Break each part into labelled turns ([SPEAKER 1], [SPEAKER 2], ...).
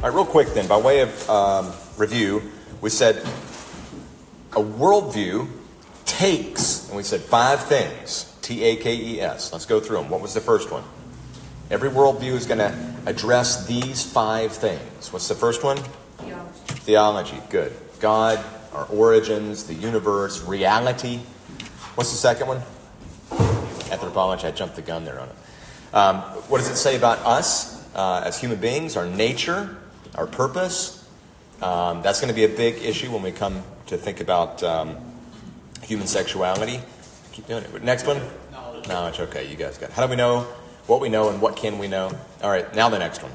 [SPEAKER 1] All right, real quick then, by way of review, we said a worldview takes, and we said 5 things, T-A-K-E-S. Let's go through them. What was the first one? Every worldview is going to address these 5 things. What's the first one?
[SPEAKER 2] Theology.
[SPEAKER 1] Theology, good. God, our origins, the universe, reality. What's the second one? Anthropology. I jumped the gun there on it. What does it say about us as human beings, our nature, our purpose? That's going to be a big issue when we come to think about human sexuality. Keep doing it. Next one? Knowledge. Okay, you guys got it. How do we know what we know and what can we know? All right, now the next one.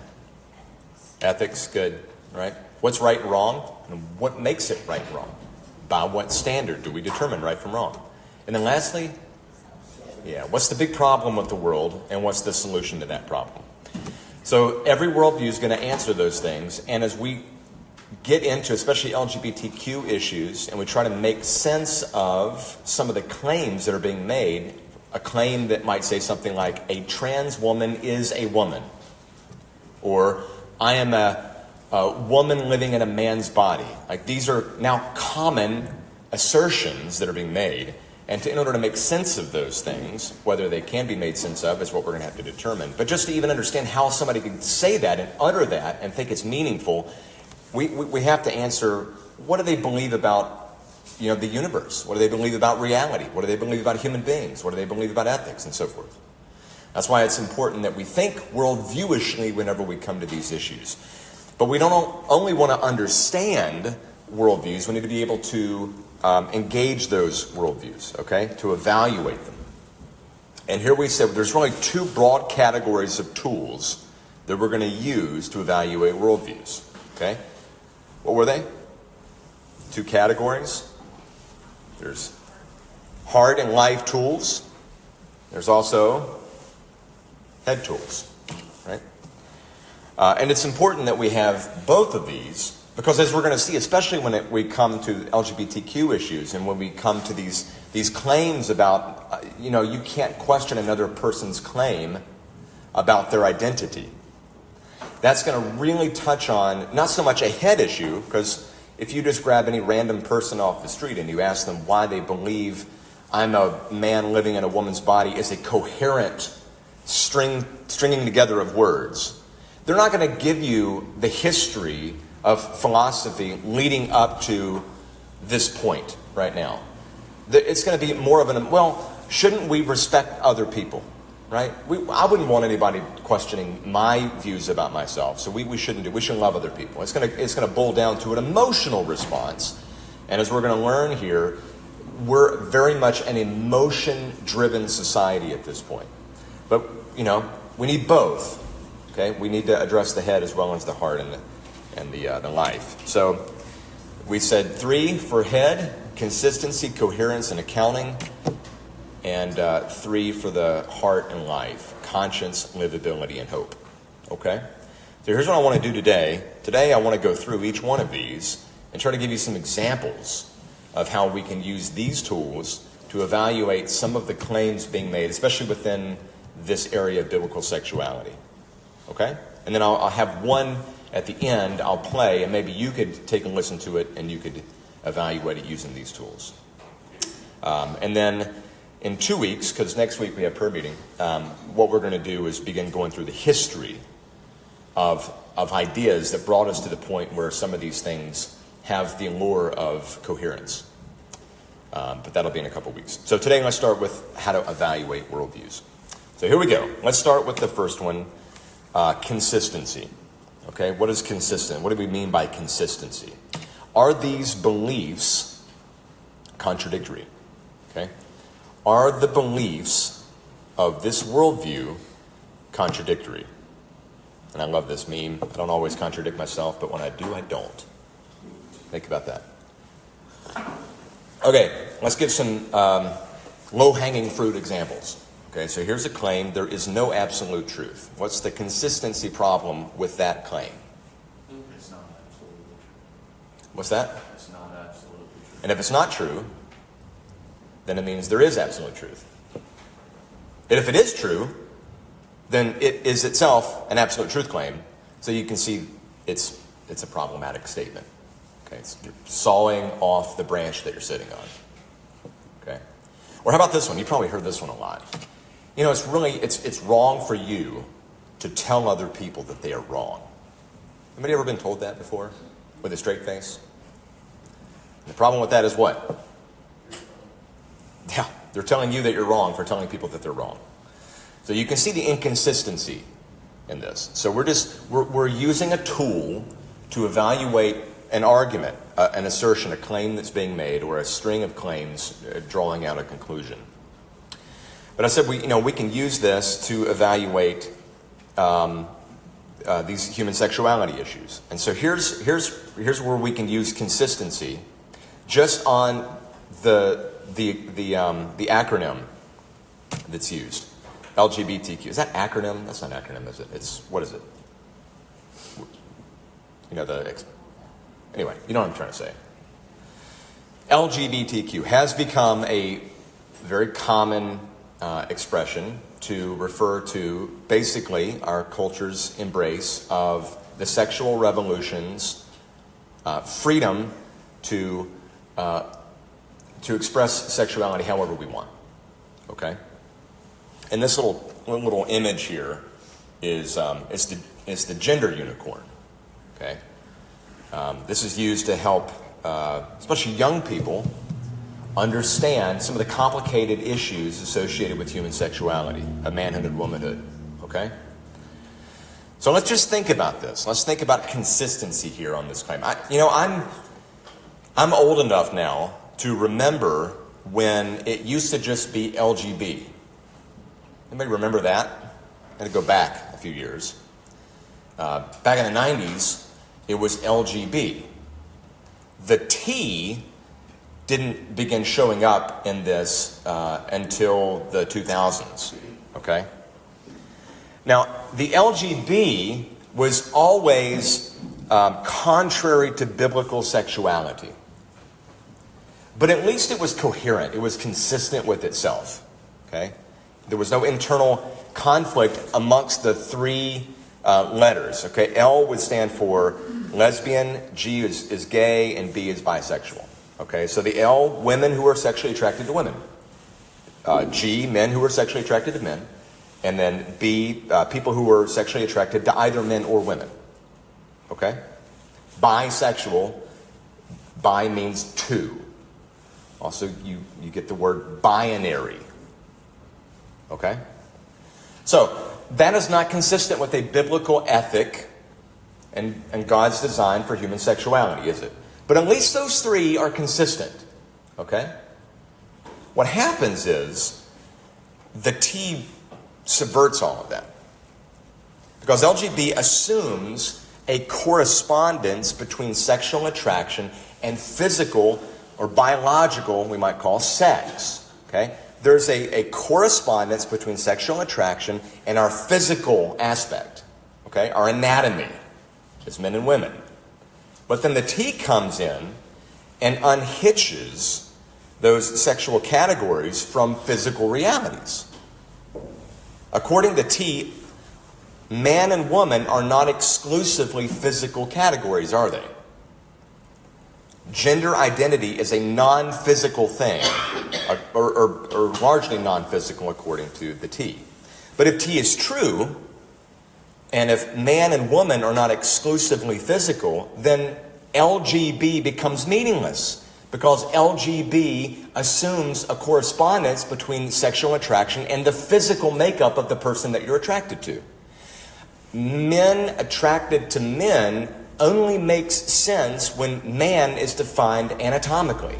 [SPEAKER 1] Ethics, good, right? What's right and wrong? And what makes it right and wrong? By what standard do we determine right from wrong? And then lastly, what's the big problem with the world and what's the solution to that problem? So every worldview is going to answer those things. And as we get into especially LGBTQ issues and we try to make sense of some of the claims that are being made, a claim that might say something like a trans woman is a woman, or I am a woman living in a man's body. Like these are now common assertions that are being made. And in order to make sense of those things, whether they can be made sense of is what we're going to have to determine. But just to even understand how somebody can say that and utter that and think it's meaningful, we have to answer, what do they believe about the universe? What do they believe about reality? What do they believe about human beings? What do they believe about ethics and so forth? That's why it's important that we think worldviewishly whenever we come to these issues. But we don't only want to understand worldviews, we need to be able to engage those worldviews, okay, to evaluate them. And here we said there's really 2 broad categories of tools that we're going to use to evaluate worldviews, okay? What were they? 2 categories. There's heart and life tools. There's also head tools, right? And it's important that we have both of these because as we're going to see, especially when we come to LGBTQ issues and when we come to these claims about, you can't question another person's claim about their identity. That's going to really touch on not so much a head issue, because if you just grab any random person off the street and you ask them why they believe I'm a man living in a woman's body is a coherent stringing together of words, they're not going to give you the history of philosophy leading up to this point right now. It's going to be more of shouldn't we respect other people, right? I wouldn't want anybody questioning my views about myself, so we shouldn't do. We should love other people. It's going to boil down to an emotional response, and as we're going to learn here, we're very much an emotion-driven society at this point. But we need both. Okay, we need to address the head as well as the heart and the life. So we said 3 for head: consistency, coherence, and accounting. And 3 for the heart and life: conscience, livability, and hope. Okay? So here's what I want to do today. Today I want to go through each one of these and try to give you some examples of how we can use these tools to evaluate some of the claims being made, especially within this area of biblical sexuality. Okay? And then I'll have one at the end I'll play, and maybe you could take a listen to it and you could evaluate it using these tools. And then in 2 weeks, because next week we have prayer meeting, what we're going to do is begin going through the history of ideas that brought us to the point where some of these things have the allure of coherence. But that'll be in a couple weeks. So today let's start with how to evaluate worldviews. So here we go. Let's start with the first one, consistency. Okay, what is consistent? What do we mean by consistency? Are these beliefs contradictory? Okay, are the beliefs of this worldview contradictory? And I love this meme. I don't always contradict myself, but when I do, I don't. Think about that. Okay, let's give some low-hanging fruit examples. Okay, so here's a claim: there is no absolute truth. What's the consistency problem with that claim?
[SPEAKER 3] It's not absolutely true.
[SPEAKER 1] What's that?
[SPEAKER 3] It's not absolutely true.
[SPEAKER 1] And if it's not true, then it means there is absolute truth. And if it is true, then it is itself an absolute truth claim. So you can see it's a problematic statement. Okay, you're sawing off the branch that you're sitting on. Okay, or how about this one? You probably heard this one a lot. You know, it's wrong for you to tell other people that they are wrong. Anybody ever been told that before with a straight face? And the problem with that is what? Yeah, they're telling you that you're wrong for telling people that they're wrong. So you can see the inconsistency in this. So we're using a tool to evaluate an argument, an assertion, a claim that's being made, or a string of claims drawing out a conclusion. But I said we can use this to evaluate these human sexuality issues. And so here's where we can use consistency just on the acronym that's used. LGBTQ. Is that acronym? That's not an acronym, is it? What is it? Anyway, you know what I'm trying to say. LGBTQ has become a very common expression to refer to basically our culture's embrace of the sexual revolution's freedom to express sexuality however we want. Okay? And this little image here is the gender unicorn. Okay? This is used to help, especially young people, understand some of the complicated issues associated with human sexuality, manhood and womanhood. Okay? So let's just think about this. Let's think about consistency here on this claim. I'm old enough now to remember when it used to just be LGB. Anybody remember that? I'm going to go back a few years. Back in the 90s, it was LGB. The T didn't begin showing up in this until the 2000s. Okay? Now, the LGB was always contrary to biblical sexuality. But at least it was coherent. It was consistent with itself. Okay? There was no internal conflict amongst the three letters. Okay? L would stand for lesbian, G is gay, and B is bisexual. Okay? So the L, women who are sexually attracted to women. G, men who are sexually attracted to men. And then B, people who are sexually attracted to either men or women. Okay? Bisexual, bi means two. Also, you get the word binary. Okay? So, that is not consistent with a biblical ethic and God's design for human sexuality, is it? But at least those three are consistent. Okay? What happens is the T subverts all of that. Because LGB assumes a correspondence between sexual attraction and physical or biological, we might call, sex. Okay? There's a correspondence between sexual attraction and our physical aspect. Okay? Our anatomy as men and women. But then the T comes in and unhitches those sexual categories from physical realities. According to T, man and woman are not exclusively physical categories, are they? Gender identity is a non-physical thing, or largely non-physical according to the T. But if T is true, and if man and woman are not exclusively physical, then LGB becomes meaningless. Because LGB assumes a correspondence between sexual attraction and the physical makeup of the person that you're attracted to. Men attracted to men only makes sense when man is defined anatomically,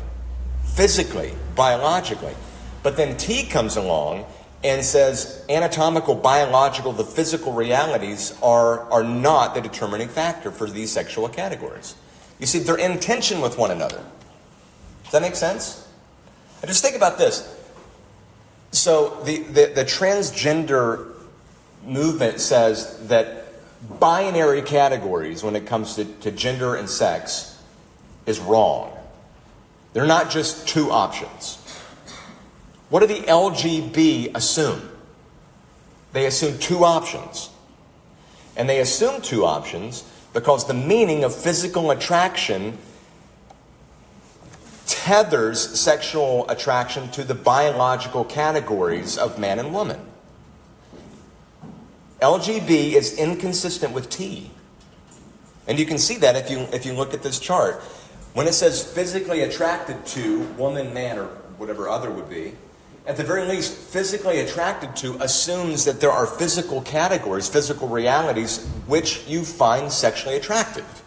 [SPEAKER 1] physically, biologically. But then T comes along and says anatomical, biological, the physical realities are not the determining factor for these sexual categories. You see, they're in tension with one another. Does that make sense? And just think about this. So the transgender movement says that binary categories when it comes to gender and sex is wrong. They're not just two options. What do the LGB assume? They assume two options. And they assume two options because the meaning of physical attraction tethers sexual attraction to the biological categories of man and woman. LGB is inconsistent with T. And you can see that if you look at this chart. When it says physically attracted to woman, man, or whatever other would be, at the very least, physically attracted to assumes that there are physical categories, physical realities, which you find sexually attractive.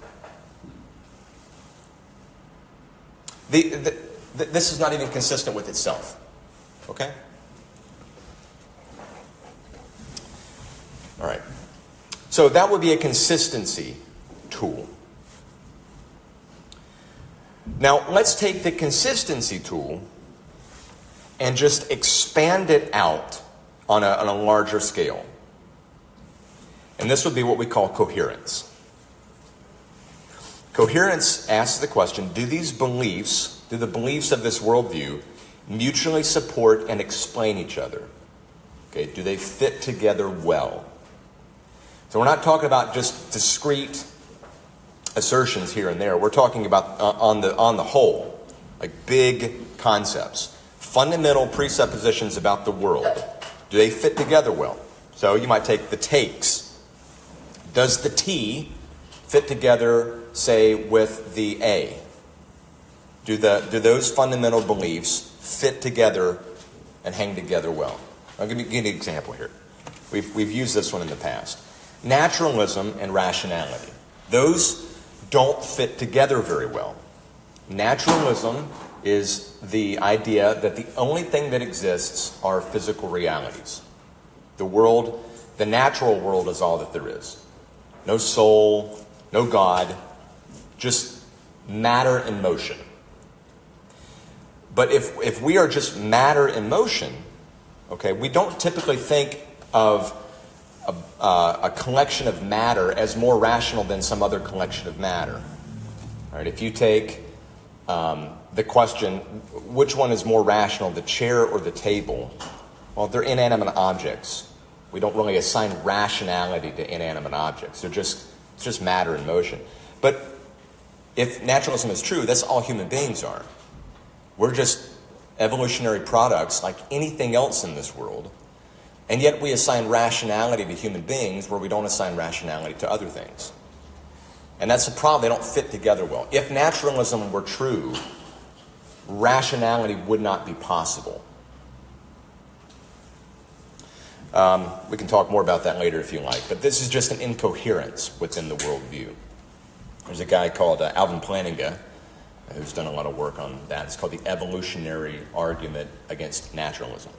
[SPEAKER 1] This is not even consistent with itself. Okay? All right. So that would be a consistency tool. Now, let's take the consistency tool and just expand it out on a larger scale. And this would be what we call coherence. Coherence asks the question, do the beliefs of this worldview mutually support and explain each other? Okay, do they fit together well? So we're not talking about just discrete assertions here and there. We're talking about on the whole, like big concepts, fundamental presuppositions about the world. Do they fit together well? So you might take the takes. Does the T fit together, say, with the A? Do those fundamental beliefs fit together and hang together well? I'll give you an example here. We've used this one in the past. Naturalism and rationality. Those don't fit together very well. Naturalism is the idea that the only thing that exists are physical realities. The natural world is all that there is. No soul, no God, just matter in motion. But if we are just matter in motion, okay, we don't typically think of a collection of matter as more rational than some other collection of matter. All right, if you take the question, which one is more rational, the chair or the table? Well, they're inanimate objects. We don't really assign rationality to inanimate objects. It's just matter in motion. But if naturalism is true, that's all human beings are. We're just evolutionary products like anything else in this world. And yet we assign rationality to human beings where we don't assign rationality to other things. And that's the problem. They don't fit together well. If naturalism were true, rationality would not be possible. We can talk more about that later if you like. But this is just an incoherence within the worldview. There's a guy called Alvin Plantinga who's done a lot of work on that. It's called the evolutionary argument against naturalism.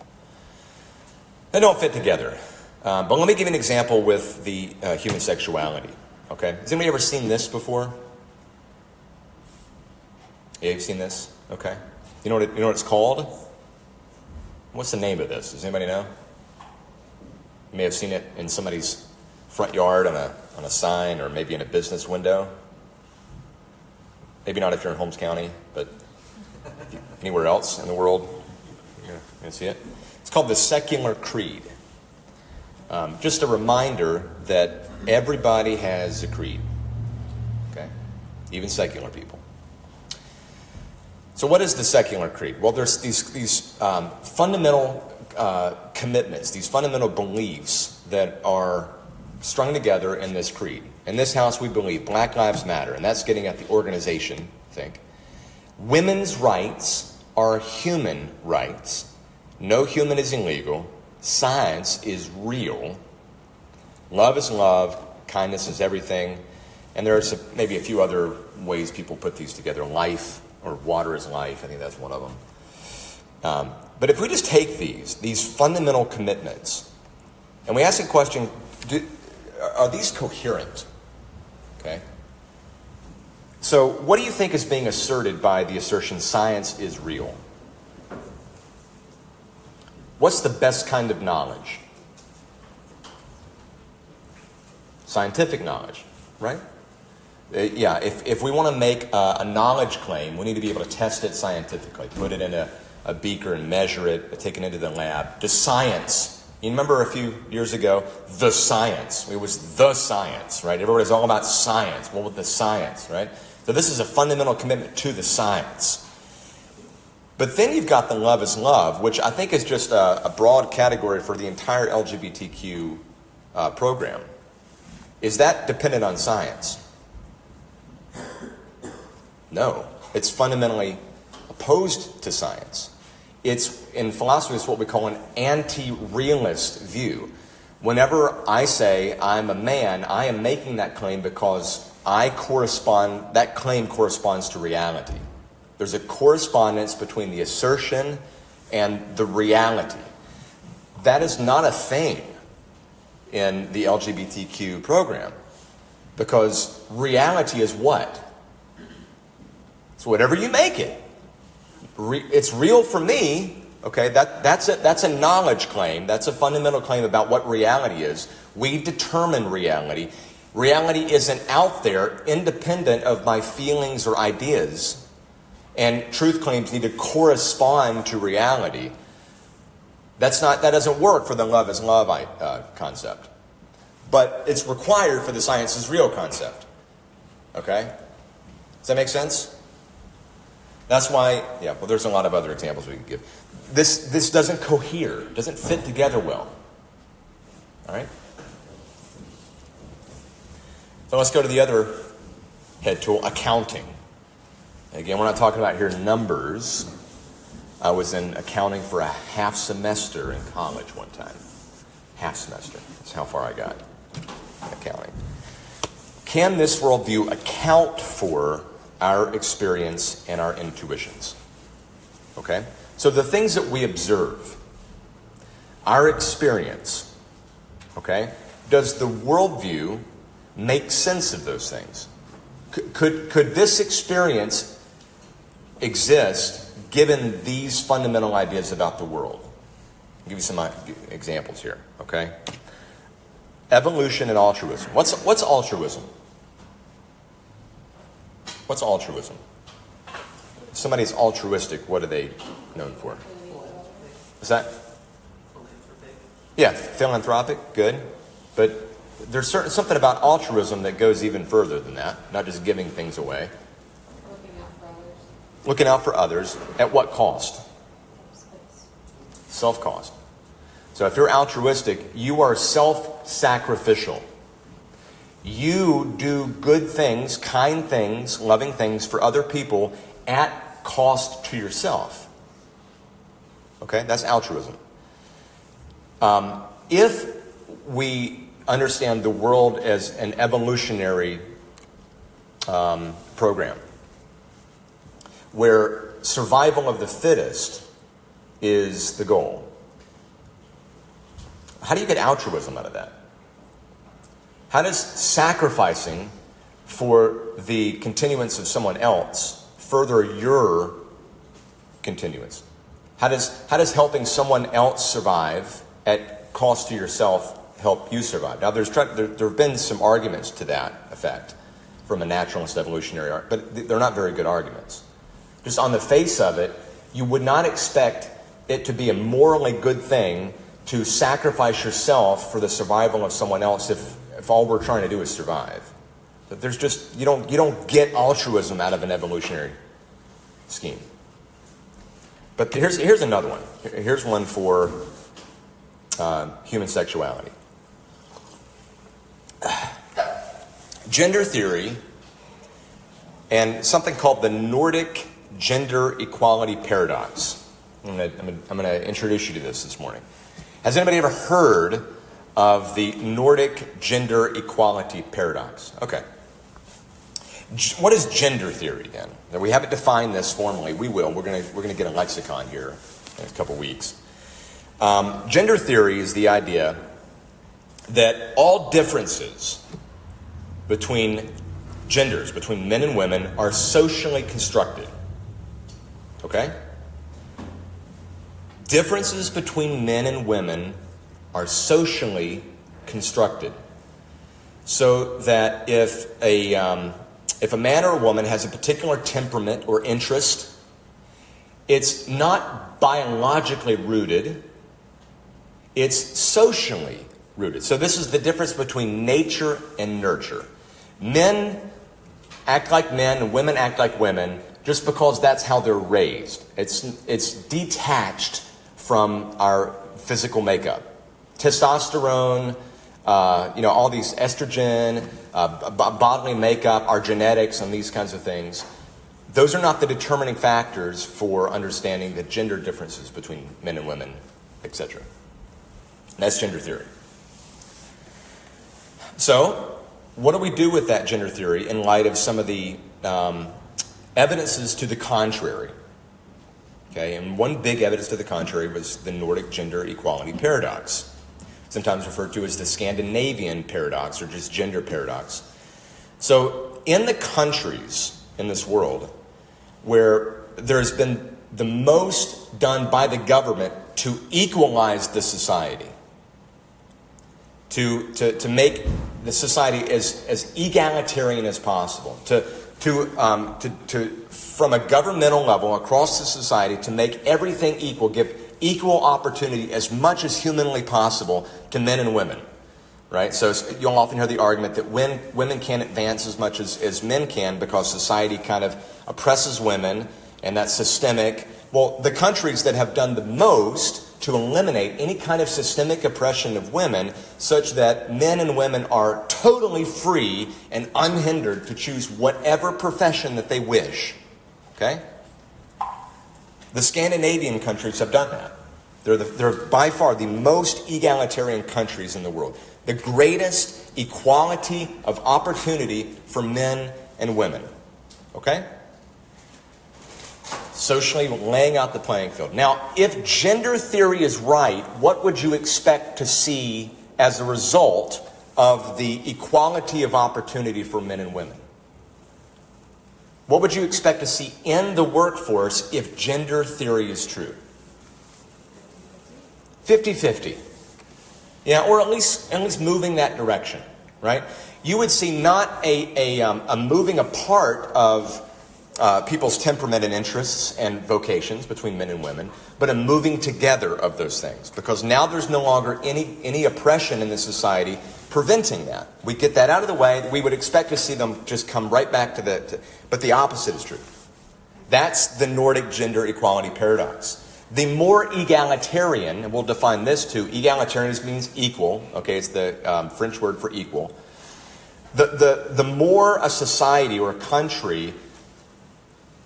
[SPEAKER 1] They don't fit together. But let me give you an example with the human sexuality. Okay? Has anybody ever seen this before? Yeah, you've seen this? Okay. You know what it's called? What's the name of this? Does anybody know? You may have seen it in somebody's front yard on a sign or maybe in a business window. Maybe not if you're in Holmes County, but anywhere else in the world, you're going to see it. It's called the Secular Creed. Just a reminder that everybody has a creed. Okay? Even secular people. So what is the Secular Creed? Well, there's these fundamental commitments, these fundamental beliefs that are strung together in this creed. In this house, we believe Black Lives Matter, and that's getting at the organization, I think. Women's rights are human rights. No human is illegal. Science is real. Love is love. Kindness is everything. And there's maybe a few other ways people put these together. Life, or water is life. I think that's one of them. But if we just take these fundamental commitments, and we ask the question, are these coherent? Okay. So what do you think is being asserted by the assertion science is real? What's the best kind of knowledge? Scientific knowledge, right? Yeah, if we want to make a knowledge claim, we need to be able to test it scientifically, put it in a beaker and measure it, take it into the lab. Does science You remember a few years ago, the science. It was the science, right? Everybody's all about science. What with the science, right? So this is a fundamental commitment to the science. But then you've got the love is love, which I think is just a broad category for the entire LGBTQ program. Is that dependent on science? No. It's fundamentally opposed to science. In philosophy, it's what we call an anti-realist view. Whenever I say I'm a man, I am making that claim because that claim corresponds to reality. There's a correspondence between the assertion and the reality. That is not a thing in the LGBTQ program, because reality is what? It's whatever you make it. It's real for me. Okay, that's a knowledge claim. That's a fundamental claim about what reality is. We determine reality. Reality isn't out there independent of my feelings or ideas. And truth claims need to correspond to reality. That doesn't work for the love is love concept. But it's required for the science is real concept. Okay? Does that make sense? That's why, there's a lot of other examples we can give. This doesn't cohere, doesn't fit together well. All right? So let's go to the other head tool, accounting. Again, we're not talking about here numbers. I was in accounting for a half semester in college one time. Half semester. That's how far I got. Accounting. Can this worldview account for our experience and our intuitions? Okay? So the things that we observe, our experience, okay? Does the worldview make sense of those things? Could this experience exist given these fundamental ideas about the world? I'll give you some examples here, okay? Evolution and altruism. What's altruism? What's altruism? If somebody's altruistic, what are they known for? Is that? Yeah, philanthropic, good. But there's something about altruism that goes even further than that, not just giving things away. Looking out for others. At what cost? Self-cost. So if you're altruistic, you are self-sacrificial. You do good things, kind things, loving things for other people at cost to yourself. Okay, that's altruism. If we understand the world as an evolutionary program, where survival of the fittest is the goal, how do you get altruism out of that? How does sacrificing for the continuance of someone else further your continuance? How does helping someone else survive at cost to yourself help you survive? Now, there have been some arguments to that effect from a naturalist evolutionary art, but they're not very good arguments. Just on the face of it, you would not expect it to be a morally good thing to sacrifice yourself for the survival of someone else if all we're trying to do is survive. But there's just, you don't get altruism out of an evolutionary scheme. But here's another one. Here's one for human sexuality. Gender theory and something called the Nordic gender equality paradox. I'm going to introduce you to this morning. Has anybody ever heard of the Nordic gender equality paradox? Okay. What is gender theory then? Now, we haven't defined this formally. We will. We're going to get a lexicon here in a couple weeks. Gender theory is the idea that all differences between genders, between men and women, are socially constructed. Okay? Differences between men and women are socially constructed. So that if a man or a woman has a particular temperament or interest, it's not biologically rooted. It's socially rooted. So this is the difference between nature and nurture. Men act like men and women act like women just because that's how they're raised. It's detached from our physical makeup. Testosterone, all these estrogen, bodily makeup, our genetics, and these kinds of things. Those are not the determining factors for understanding the gender differences between men and women, etc. That's gender theory. So, what do we do with that gender theory in light of some of the evidences to the contrary? Okay, and one big evidence to the contrary was the Nordic gender equality paradox, sometimes referred to as the Scandinavian paradox or just gender paradox. So, in the countries in this world where there's been the most done by the government to equalize the society, to make the society as egalitarian as possible, to from a governmental level across the society to make everything equal, give equal opportunity as much as humanly possible to men and women, right? So you'll often hear the argument that women can't advance as much as men can because society kind of oppresses women, and that's systemic. Well, the countries that have done the most to eliminate any kind of systemic oppression of women such that men and women are totally free and unhindered to choose whatever profession that they wish. Okay? The Scandinavian countries have done that. They're by far the most egalitarian countries in the world. The greatest equality of opportunity for men and women. Okay? Socially laying out the playing field. Now, if gender theory is right, what would you expect to see as a result of the equality of opportunity for men and women? What would you expect to see in the workforce if gender theory is true? 50-50. Yeah, or at least moving that direction, right? You would see not a moving apart of people's temperament and interests and vocations between men and women, but a moving together of those things. Because now there's no longer any oppression in the society preventing that. We get that out of the way. We would expect to see them just come right back to but the opposite is true. That's the Nordic gender equality paradox. The more egalitarian, and we'll define this too, egalitarian means equal, okay, it's the French word for equal. The more a society or a country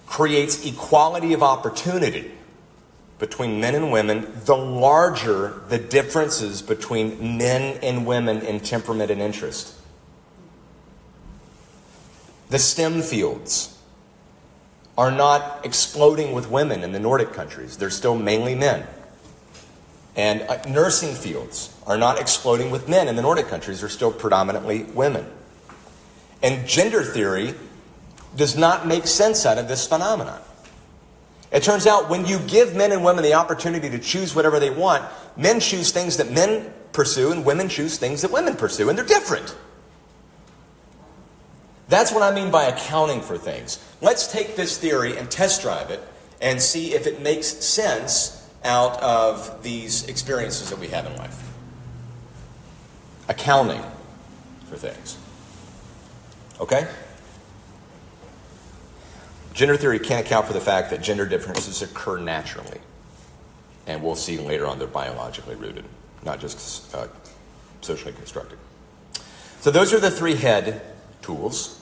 [SPEAKER 1] creates equality of opportunity between men and women, the larger the differences between men and women in temperament and interest. The STEM fields are not exploding with women in the Nordic countries. They're still mainly men. And nursing fields are not exploding with men in the Nordic countries. They're still predominantly women. And gender theory does not make sense out of this phenomenon. It turns out when you give men and women the opportunity to choose whatever they want, men choose things that men pursue and women choose things that women pursue, and they're different. That's what I mean by accounting for things. Let's take this theory and test drive it and see if it makes sense out of these experiences that we have in life. Accounting for things. Okay? Gender theory can't account for the fact that gender differences occur naturally. And we'll see later on they're biologically rooted, not just socially constructed. So those are the three head tools.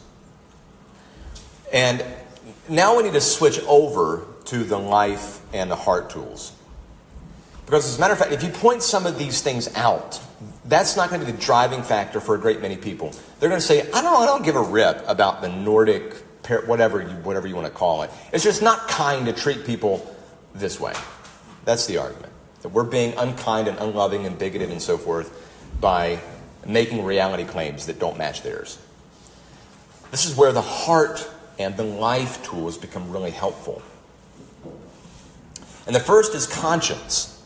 [SPEAKER 1] And now we need to switch over to the life and the heart tools. Because as a matter of fact, if you point some of these things out, that's not going to be the driving factor for a great many people. They're going to say, I don't give a rip about the Nordic, whatever you want to call it. It's just not kind to treat people this way. That's the argument. That we're being unkind and unloving and bigoted and so forth by making reality claims that don't match theirs. This is where the heart and the life tools become really helpful. And the first is conscience.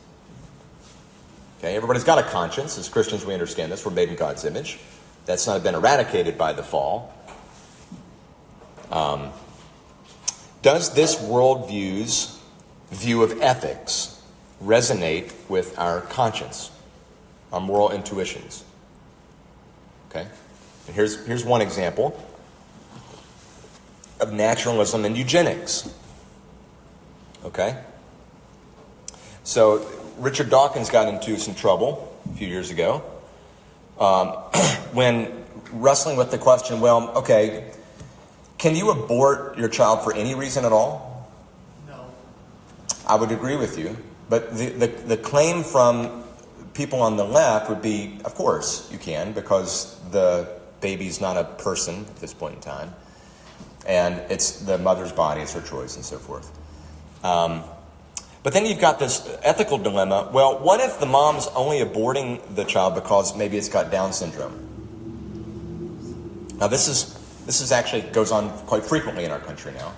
[SPEAKER 1] Okay, everybody's got a conscience. As Christians, we understand this. We're made in God's image. That's not been eradicated by the fall. Does this worldview's view of ethics resonate with our conscience? our moral intuitions. Okay? And here's one example of naturalism and eugenics. Okay? So Richard Dawkins got into some trouble a few years ago when wrestling with the question, well, okay, can you abort your child for any reason at all?
[SPEAKER 2] No.
[SPEAKER 1] I would agree with you. But the claim from people on the left would be, of course, you can, because the baby's not a person at this point in time. And it's the mother's body, it's her choice, and so forth. But then you've got this ethical dilemma. Well, what if the mom's only aborting the child because maybe it's got Down syndrome? Now, this is actually goes on quite frequently in our country now.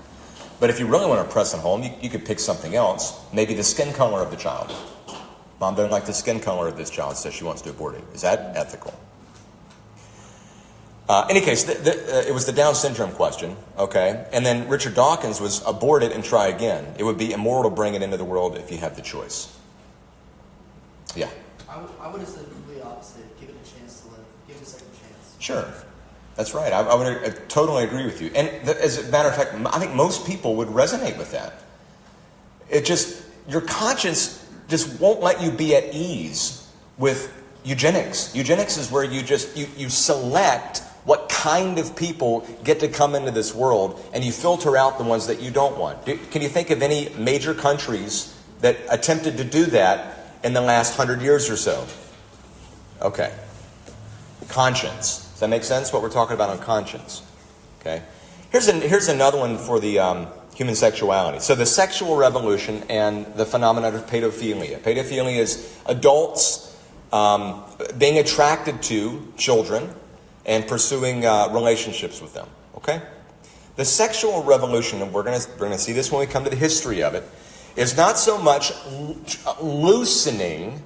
[SPEAKER 1] But if you really want to press it home, you could pick something else. Maybe the skin color of the child. Mom doesn't like the skin color of this child, so she wants to abort it. Is that ethical? Any case, it was the Down syndrome question, okay? And then Richard Dawkins was abort it and try again. It would be immoral to bring it into the world if you have the choice. Yeah?
[SPEAKER 2] I would have said the complete opposite. Give it a chance to live. Give it a second chance.
[SPEAKER 1] Sure. That's right. I would totally agree with you. And as a matter of fact, I think most people would resonate with that. It just, your conscience just won't let you be at ease with eugenics. Eugenics is where you select what kind of people get to come into this world, and you filter out the ones that you don't want. Can you think of any major countries that attempted to do that in the last 100 years or so? Okay. Conscience. Does that make sense, what we're talking about on conscience? Okay. Here's another one for the human sexuality. So the sexual revolution and the phenomenon of pedophilia. Pedophilia is adults being attracted to children and pursuing relationships with them. Okay? The sexual revolution, and we're going to see this when we come to the history of it, is not so much loosening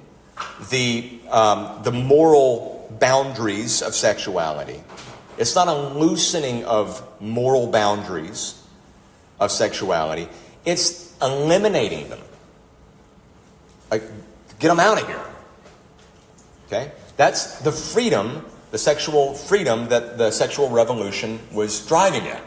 [SPEAKER 1] the moral boundaries of sexuality. It's not a loosening of moral boundaries of sexuality. It's eliminating them. Like, get them out of here. Okay? That's the freedom, the sexual freedom that the sexual revolution was driving at.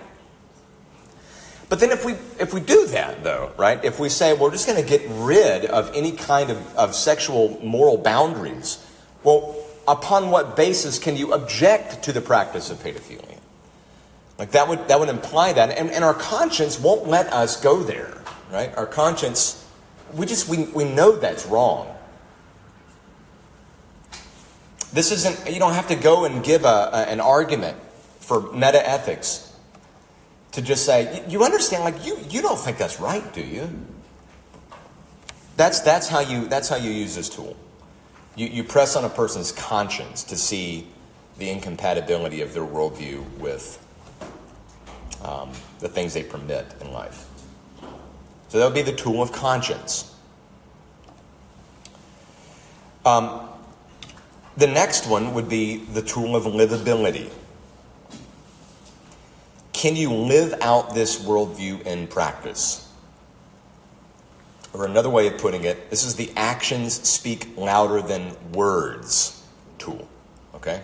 [SPEAKER 1] But then if we do that, though, right? If we say we're just going to get rid of any kind of sexual moral boundaries, well, upon what basis can you object to the practice of pedophilia? Like that would imply that, and our conscience won't let us go there, right? Our conscience, we know that's wrong. This isn't, you don't have to go and give an argument for meta-ethics to just say, you understand, like you don't think that's right, do you? That's how you use this tool. You press on a person's conscience to see the incompatibility of their worldview with the things they permit in life. So that would be the tool of conscience. The next one would be the tool of livability. Can you live out this worldview in practice? Or another way of putting it, this is the actions speak louder than words tool. Okay?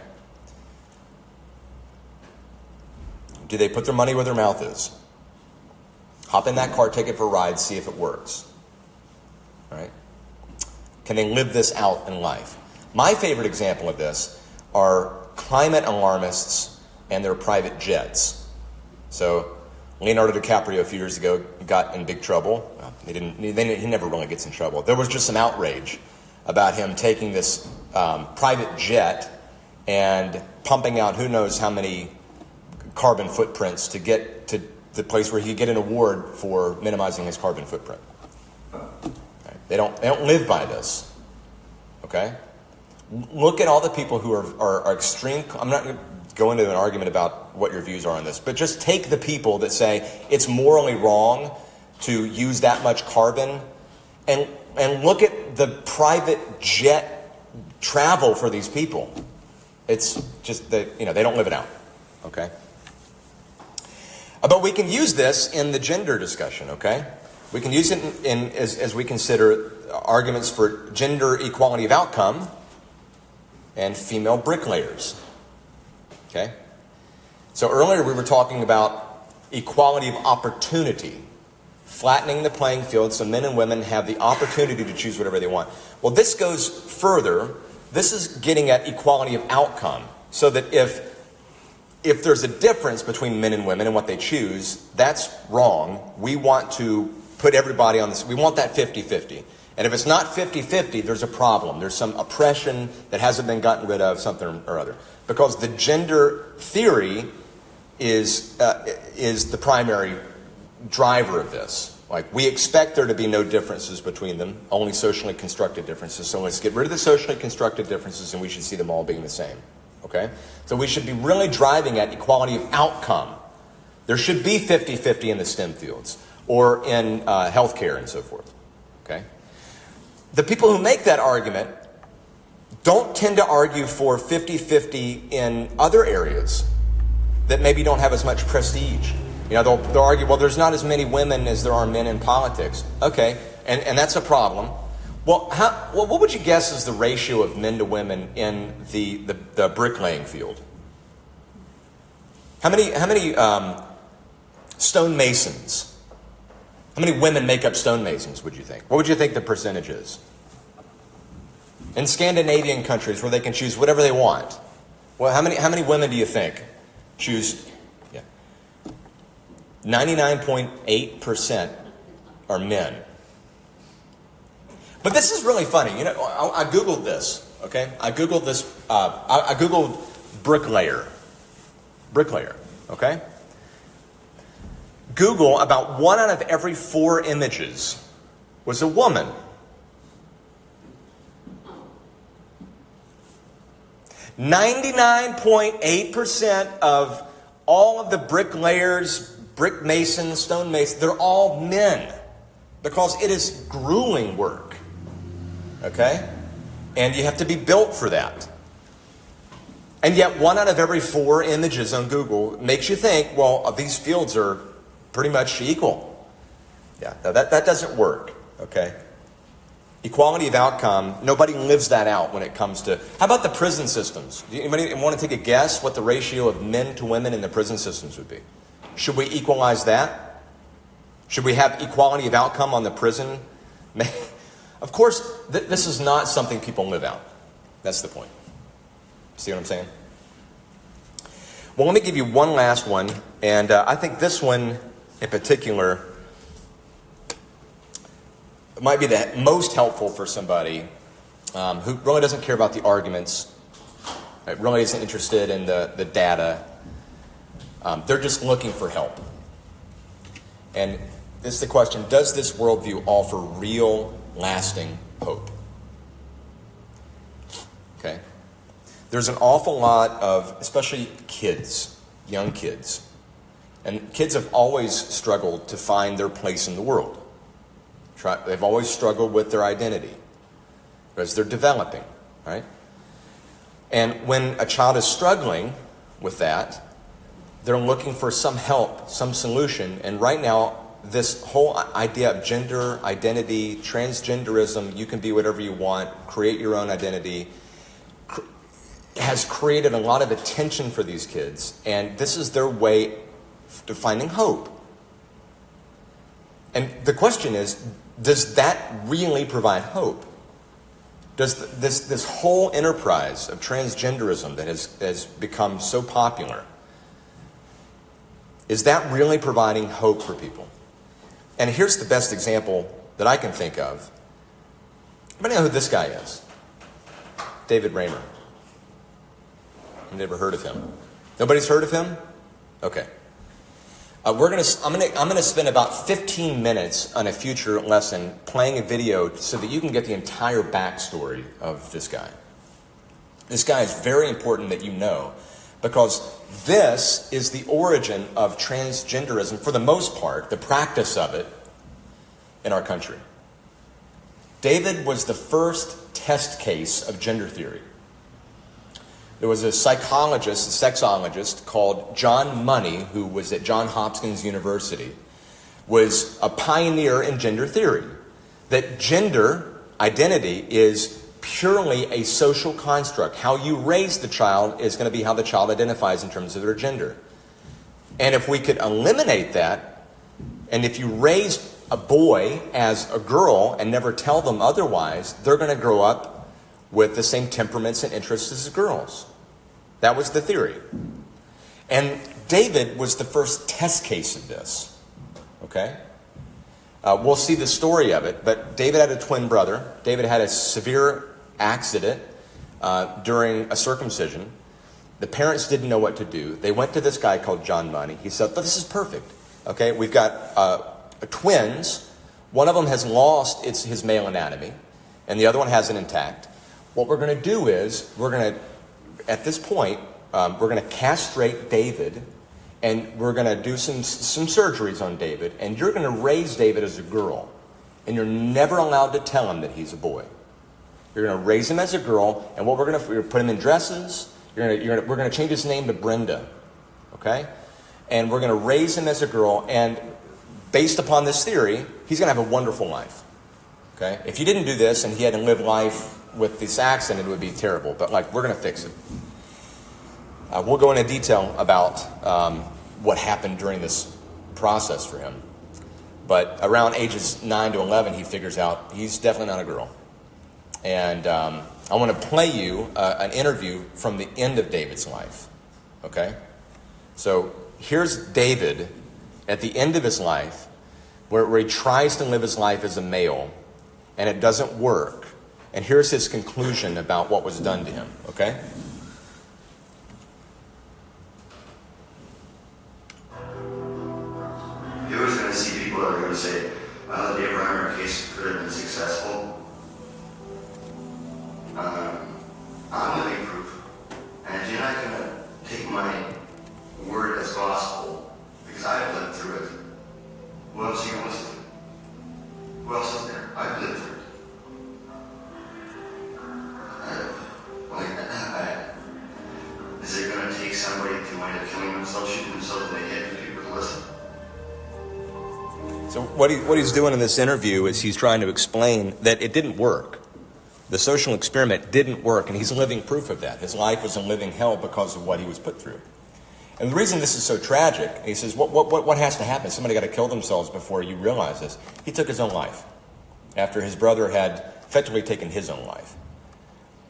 [SPEAKER 1] Do they put their money where their mouth is? Hop in that car, take it for a ride, see if it works. All right? Can they live this out in life? My favorite example of this are climate alarmists and their private jets. So Leonardo DiCaprio a few years ago got in big trouble. He never really gets in trouble. There was just some outrage about him taking this private jet and pumping out who knows how many carbon footprints to get to the place where he could get an award for minimizing his carbon footprint. Right? They don't live by this. Okay? Look at all the people who are extreme. I'm not going to go into an argument about what your views are on this, but just take the people that say it's morally wrong to use that much carbon and look at the private jet travel for these people. It's just that, they don't live it out. Okay? But we can use this in the gender discussion, okay? We can use it as we consider arguments for gender equality of outcome, and female bricklayers. Okay? So earlier we were talking about equality of opportunity, flattening the playing field so men and women have the opportunity to choose whatever they want. Well, this goes further. This is getting at equality of outcome, so that if there's a difference between men and women and what they choose, that's wrong. We want to put everybody on this. We want that 50-50. And if it's not 50-50, there's a problem. There's some oppression that hasn't been gotten rid of, something or other. Because the gender theory is the primary driver of this. Like, we expect there to be no differences between them, only socially constructed differences. So let's get rid of the socially constructed differences, and we should see them all being the same. Okay? So we should be really driving at equality of outcome. There should be 50-50 in the STEM fields or in healthcare and so forth. Okay? The people who make that argument don't tend to argue for 50-50 in other areas that maybe don't have as much prestige. You know, they'll argue, well, there's not as many women as there are men in politics. Okay, and that's a problem. Well, what would you guess is the ratio of men to women in the bricklaying field? How many stonemasons? How many women make up stonemasons, would you think? What would you think the percentage is? In Scandinavian countries where they can choose whatever they want, well, how many women do you think choose? Yeah, 99.8% are men. But this is really funny. You know, I Googled this, okay? I Googled this, I Googled bricklayer, okay? Google, about 1 out of every 4 images was a woman. 99.8% of all of the bricklayers, brick masons, stone masons, they're all men. Because it is grueling work. Okay? And you have to be built for that. And yet 1 out of every 4 images on Google makes you think, well, these fields are pretty much equal. Yeah, no, that doesn't work. Okay? Equality of outcome, nobody lives that out when it comes to... How about the prison systems? Do anybody want to take a guess what the ratio of men to women in the prison systems would be? Should we equalize that? Should we have equality of outcome on the prison? Of course, this is not something people live out. That's the point. See what I'm saying? Well, let me give you one last one. And I think this one in particular might be the most helpful for somebody who really doesn't care about the arguments, right, really isn't interested in the data. They're just looking for help. And this is the question: does this worldview offer real, lasting hope? Okay. There's an awful lot of, especially kids, young kids, and kids have always struggled to find their place in the world. They've always struggled with their identity as they're developing, right? And when a child is struggling with that, they're looking for some help, some solution. And right now, this whole idea of gender, identity, transgenderism, you can be whatever you want, create your own identity, has created a lot of attention for these kids. And this is their way to finding hope. And the question is, does that really provide hope? Does this whole enterprise of transgenderism that has become so popular, is that really providing hope for people? And here's the best example that I can think of. Anybody know who this guy is? David Raymer. I've never heard of him. Nobody's heard of him? Okay. I'm gonna spend about 15 minutes on a future lesson playing a video so that you can get the entire backstory of this guy. This guy is very important that you know, because this is the origin of transgenderism, for the most part, the practice of it in our country. David was the first test case of gender theory. There was a psychologist, a sexologist called John Money, who was at Johns Hopkins University, was a pioneer in gender theory. That gender identity is purely a social construct. How you raise the child is going to be how the child identifies in terms of their gender. And if we could eliminate that, and if you raise a boy as a girl and never tell them otherwise, they're going to grow up with the same temperaments and interests as girls. That was the theory. And David was the first test case of this. Okay? We'll see the story of it, but David had a twin brother. David had a severe accident during a circumcision. The parents didn't know what to do. They went to this guy called John Money. He said, "This is perfect. Okay, we've got twins. One of them has lost his male anatomy, and the other one has it intact. What we're going to do is at this point, we're going to castrate David, and we're going to do some surgeries on David, and you're going to raise David as a girl, and you're never allowed to tell him that he's a boy. You're going to raise him as a girl, and what we're going to put him in dresses. We're going to change his name to Brenda, okay? And we're going to raise him as a girl, and based upon this theory, he's going to have a wonderful life, okay? If you didn't do this and he had to live life with this accident, it would be terrible, but we're going to fix it." We'll go into detail about what happened during this process for him. But around ages 9 to 11, he figures out he's definitely not a girl. And I want to play you an interview from the end of David's life. Okay? So here's David at the end of his life, where he tries to live his life as a male, and it doesn't work. And here's his conclusion about what was done to him. Okay?
[SPEAKER 4] You're always going to see people that are going to say, "Well, the Abraham case could have been successful." I'm living proof, and you're not going to take my word as gospel because I've lived through it. Who else are you going to listen to? Who else is there? I've lived through it. Is it going to take somebody to wind up killing themselves, shooting themselves in the head for people to listen?
[SPEAKER 1] So what he's doing in this interview is he's trying to explain that it didn't work. The social experiment didn't work, and he's living proof of that. His life was a living hell because of what he was put through. And the reason this is so tragic, he says, what has to happen? Somebody got to kill themselves before you realize this. He took his own life after his brother had effectively taken his own life.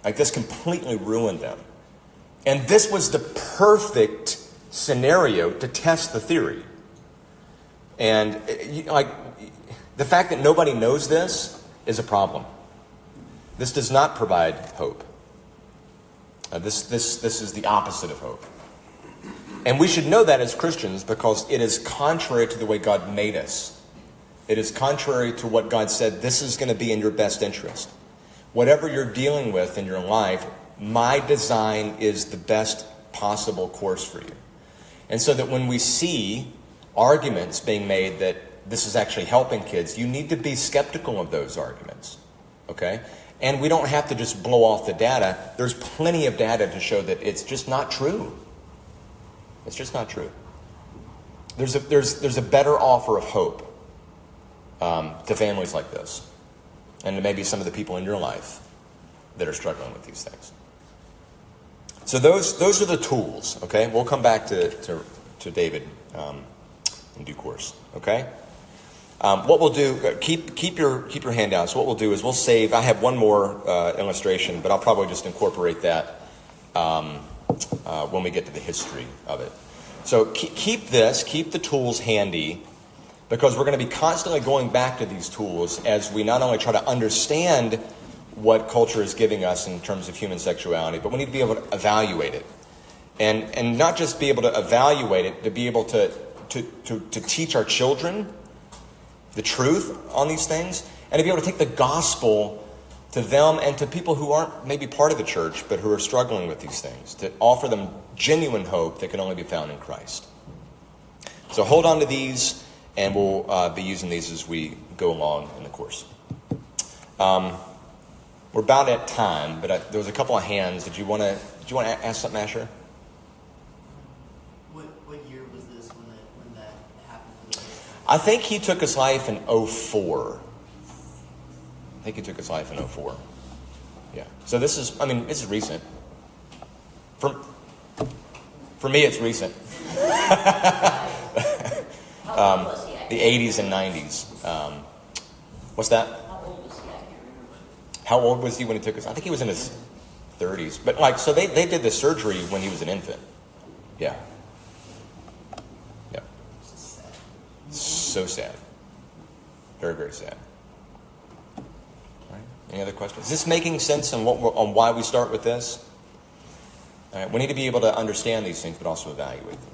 [SPEAKER 1] This completely ruined them. And this was the perfect scenario to test the theory. And the fact that nobody knows this is a problem. This does not provide hope. This is the opposite of hope. And we should know that as Christians because it is contrary to the way God made us. It is contrary to what God said, this is going to be in your best interest. Whatever you're dealing with in your life, my design is the best possible course for you. And so that when we see arguments being made that this is actually helping kids, you need to be skeptical of those arguments. Okay? And we don't have to just blow off the data. There's plenty of data to show that it's just not true. It's just not true. There's a better offer of hope to families like this, and to maybe some of the people in your life that are struggling with these things. So those are the tools. Okay, we'll come back to David in due course. Okay. What we'll do, keep your handouts. What we'll do is we'll save. I have one more illustration, but I'll probably just incorporate that when we get to the history of it. So keep the tools handy, because we're going to be constantly going back to these tools as we not only try to understand what culture is giving us in terms of human sexuality, but we need to be able to evaluate it, and not just be able to evaluate it, to be able to teach our children the truth on these things, and to be able to take the gospel to them and to people who aren't maybe part of the church, but who are struggling with these things, to offer them genuine hope that can only be found in Christ. So hold on to these, and we'll be using these as we go along in the course. We're about at time, but there was a couple of hands. Did you want to ask something, Asher?
[SPEAKER 2] What year was this when that happened for the first time?
[SPEAKER 1] I think he took his life in 2004. Yeah. So this is, I mean, this is recent. For me, it's recent.
[SPEAKER 5] How old was he?
[SPEAKER 1] The 80s and 90s. What's that?
[SPEAKER 5] How old was he? I can't remember.
[SPEAKER 1] How old was he when he took us? I think he was in his 30s. But like, so they did the surgery when he was an infant. Yeah. Yeah.
[SPEAKER 2] It's just sad.
[SPEAKER 1] So sad. Very, very sad. All right. Any other questions? Is this making sense on on why we start with this? All right. We need to be able to understand these things, but also evaluate them.